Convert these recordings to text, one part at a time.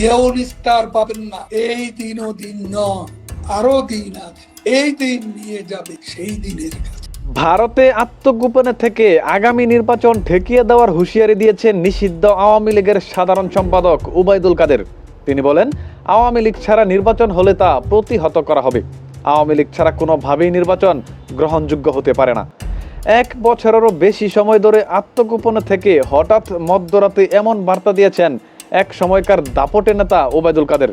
কেউ নিস্তার পাবেন না। এই দিনও দিন নয়, আরো দিন আছে। এই দিন নিয়ে যাবে সেই দিনের কাছে। ভারতে আত্মগোপনে থেকে আগামী নির্বাচন ঠেকিয়ে দেওয়ার হুঁশিয়ারি দিয়েছেন নিষিদ্ধ আওয়ামী লীগের সাধারণ সম্পাদক ওবায়দুল কাদের। তিনি বলেন, আওয়ামী লীগ ছাড়া নির্বাচন হলে তা প্রতিহত করা হবে। আওয়ামী লীগ ছাড়া কোনোভাবেই নির্বাচন গ্রহণযোগ্য হতে পারে না। 1 বছরেরও বেশি সময় ধরে আত্মগোপনে থেকে হঠাৎ মধ্যরাতে এমন বার্তা দিয়েছেন এক সময়কার দাপটে নেতা ওবায়দুল কাদের।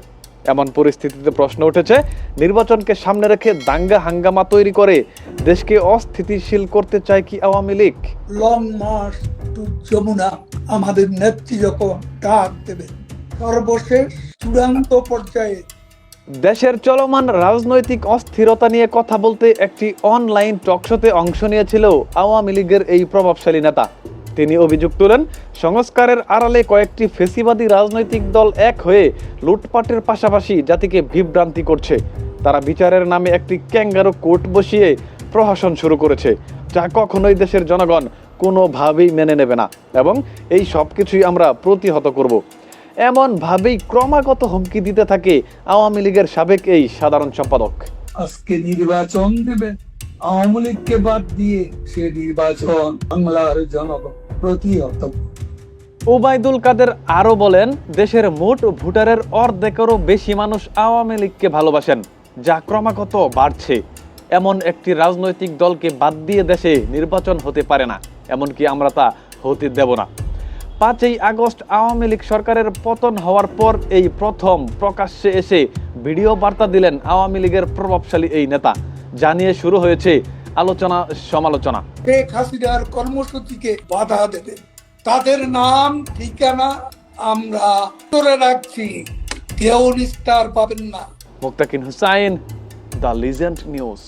এমন পরিস্থিতিতে প্রশ্ন উঠেছে, নির্বাচনকে সামনে রেখে দাঙ্গা হাঙ্গামা তৈরি করে দেশকে অস্থিতিশীল করতে চায় কি Awami League? Long march to Jamuna আমাদের নেত্রী যখন ডাক দেবে, সর্বশেষ চূড়ান্ত পর্যায়ে দেশের চলমান রাজনৈতিক অস্থিরতা নিয়ে কথা বলতে একটি অনলাইন টকশোতে অংশ নিয়েছিল আওয়ামী লীগের এই প্রভাবশালী নেতা। তিনি অভিযোগ তোলেন, সংস্কারের আড়ালে কয়েকটি ফেসিবাদী রাজনৈতিক দল এক হয়ে লুটপাটের পাশাপাশি জাতিকে বিভ্রান্তি করছে। তারা বিচারের নামে একটি ক্যাঙ্গারু কোর্ট বসিয়ে প্রহসন শুরু করেছে, যা কখনোই দেশের জনগণ কোনোভাবেই মেনে নেবে না, এবং এই সব কিছুই আমরা প্রতিহত করব। এমনভাবেই ক্রমাগত হুমকি দিতে থাকে আওয়ামী লীগের সাবেক এই সাধারণ সম্পাদক। আজকে নির্বাচন দেবে, আওয়ামী লীগকে বাদ দিয়ে সে নির্বাচন বাংলার জনগণ প্রতিহত। ওবায়দুল কাদের আরো বলেন, দেশের মোট ভোটারের অর্ধেকেরও বেশি মানুষ আওয়ামী লীগকে ভালোবাসেন, যা ক্রমাগত বাড়ছে। এমন একটি রাজনৈতিক দলকে বাদ দিয়ে দেশে নির্বাচন হতে পারে না, এমনকি আমরা তা হতে দেব না। 5ই আগস্ট আওয়ামী লীগ সরকারের পতন হওয়ার পর এই প্রথম প্রকাশ্যে এসে ভিডিও বার্তা দিলেন আওয়ামী লীগের প্রভাবশালী এই নেতা, জানিয়ে শুরু হয়েছে আলোচনা সমালোচনা। শেখ হাসিনার কর্মসূচিকে বাধা দেবে, তাদের নাম ঠিকানা আমরা ধরে রাখছি, কেউ নিস্তার পাবেন না। মুক্তাকিন হুসাইন, দ্য লিজেন্ড নিউজ।